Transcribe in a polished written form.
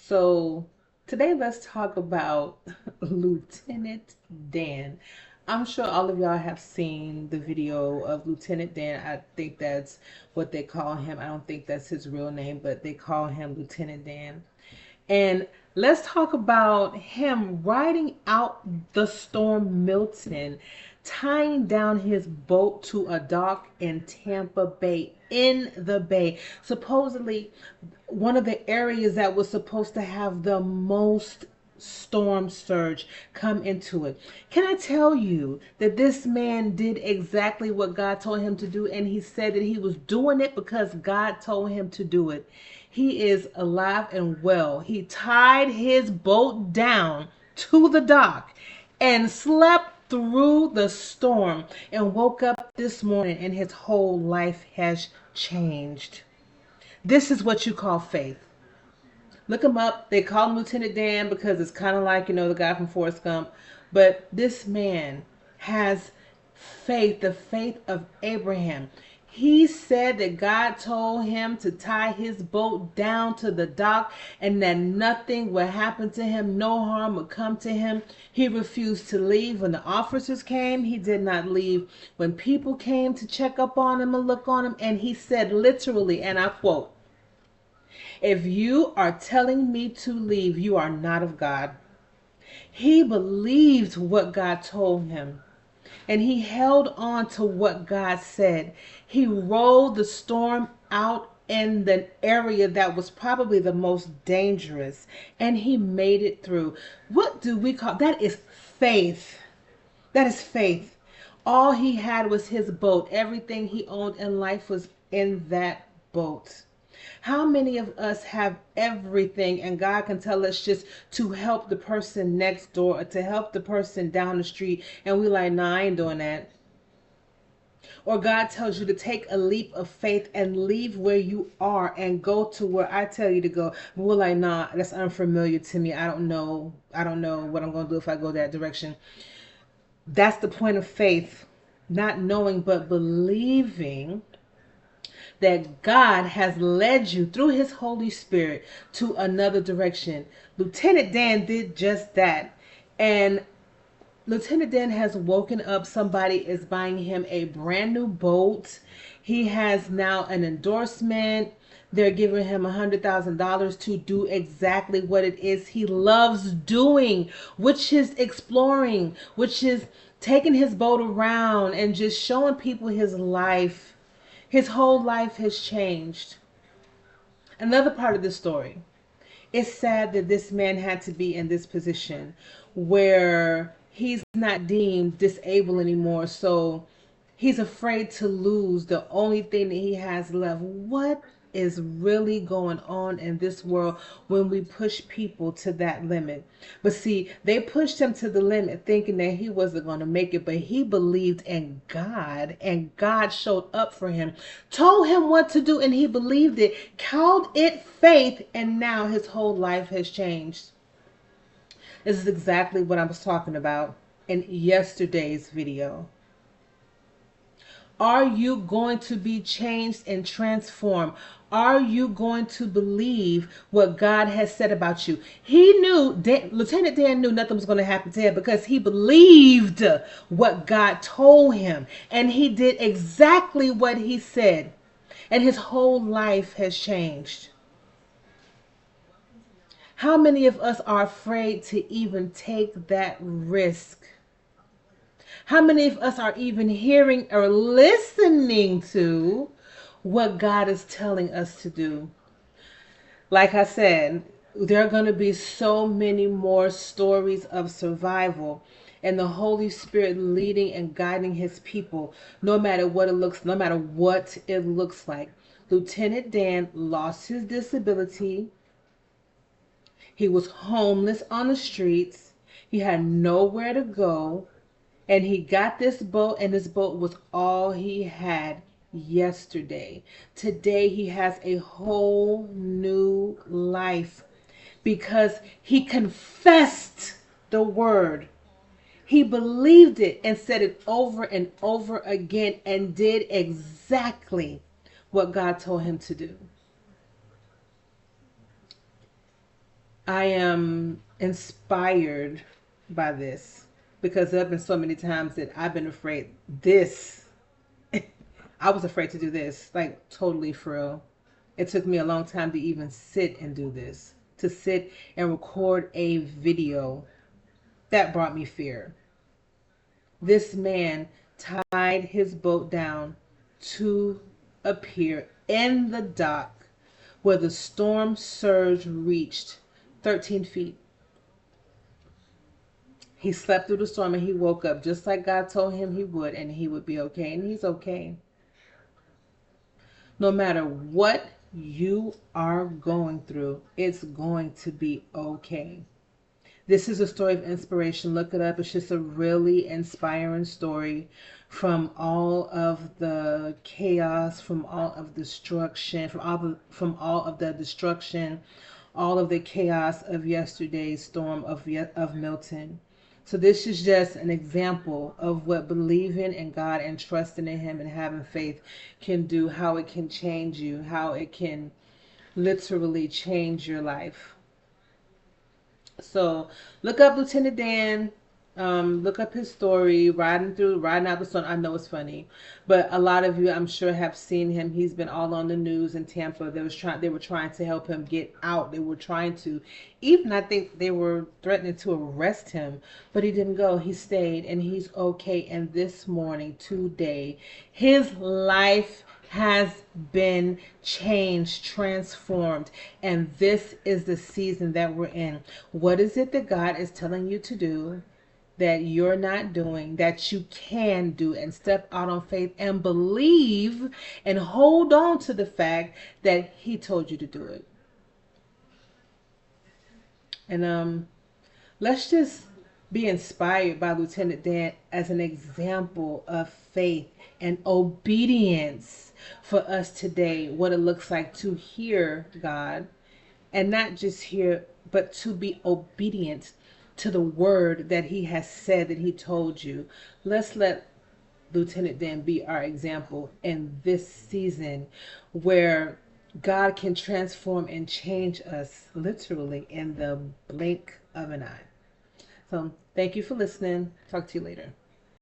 So today let's talk about Lieutenant Dan. I'm sure all of y'all have seen the video of Lieutenant Dan. I think that's what they call him. I don't think that's his real name, but they call him Lieutenant Dan. And let's talk about him riding out the storm Milton, tying down his boat to a dock in Tampa Bay, in the bay. Supposedly, one of the areas that was supposed to have the most storm surge come into it. Can I tell you that this man did exactly what God told him to do, and he said that he was doing it because God told him to do it. He is alive and well. He tied his boat down to the dock and slept through the storm and woke up this morning and his whole life has changed. This is what you call faith. Look him up. They call him Lieutenant Dan because it's kind of like, the guy from Forrest Gump. But this man has faith, the faith of Abraham. He said that God told him to tie his boat down to the dock and that nothing would happen to him, no harm would come to him. He refused to leave when the officers came. He did not leave when people came to check up on him and look on him. And he said literally, and I quote, "If you are telling me to leave, you are not of God." He believed what God told him and he held on to what God said. He rode the storm out in the area that was probably the most dangerous and he made it through. What do we call that? Is faith. That is faith. All he had was his boat. Everything he owned in life was in that boat. How many of us have everything and God can tell us just to help the person next door or to help the person down the street and we like, nah, I ain't doing that. Or God tells you to take a leap of faith and leave where you are and go to where I tell you to go. But we're like, nah, that's unfamiliar to me. I don't know. I don't know what I'm going to do if I go that direction. That's the point of faith. Not knowing but believing that God has led you through his Holy Spirit to another direction. Lieutenant Dan did just that. And Lieutenant Dan has woken up. Somebody is buying him a brand new boat. He has now an endorsement. They're giving him $100,000 to do exactly what it is he loves doing, which is exploring, which is taking his boat around and just showing people his life. His whole life has changed. Another part of the story. It's sad that this man had to be in this position where he's not deemed disabled anymore. So he's afraid to lose the only thing that he has left. What is really going on in this world when we push people to that limit? But see, they pushed him to the limit thinking that he wasn't going to make it, but he believed in God and God showed up for him, told him what to do, and he believed it, called it faith, and now his whole life has changed. This is exactly what I was talking about in yesterday's video. Are you going to be changed and transformed? Are you going to believe what God has said about you? He knew, Lieutenant Dan knew nothing was going to happen to him because he believed what God told him. And he did exactly what he said. And his whole life has changed. How many of us are afraid to even take that risk? How many of us are even hearing or listening to what God is telling us to do? Like I said, there are going to be so many more stories of survival and the Holy Spirit leading and guiding his people, no matter what it looks like. Lieutenant Dan lost his disability. He was homeless on the streets. He had nowhere to go. And he got this boat, and this boat was all he had yesterday. Today he has a whole new life because he confessed the word. He believed it and said it over and over again and did exactly what God told him to do. I am inspired by this because there have been so many times that I've been afraid. I was afraid to do this, like totally for real. It took me a long time to even sit and do this, to sit and record a video. That brought me fear. This man tied his boat down to appear in the dock where the storm surge reached 13 feet. He slept through the storm and he woke up just like God told him he would, and he would be okay. And he's okay. No matter what you are going through, it's going to be okay. This is a story of inspiration. Look it up. It's just a really inspiring story from all of the chaos, from all of the destruction, all of the chaos of yesterday's storm of Milton. So this is just an example of what believing in God and trusting in Him and having faith can do, how it can change you, how it can literally change your life. So look up Lieutenant Dan. Look up his story, riding out the sun. I know it's funny, but a lot of you, I'm sure, have seen him. He's been all on the news in Tampa. They were trying to help him get out. They were trying to, even I think they were threatening to arrest him, but he didn't go. He stayed, and he's okay. And this morning, today, his life has been changed, transformed, and this is the season that we're in. What is it that God is telling you to do that you're not doing, that you can do, and step out on faith and believe and hold on to the fact that He told you to do it? And let's just be inspired by Lieutenant Dan as an example of faith and obedience for us today, what it looks like to hear God, and not just hear, but to be obedient to the word that He has said, that He told you. Let's let Lieutenant Dan be our example in this season where God can transform and change us literally in the blink of an eye. So thank you for listening. Talk to you later.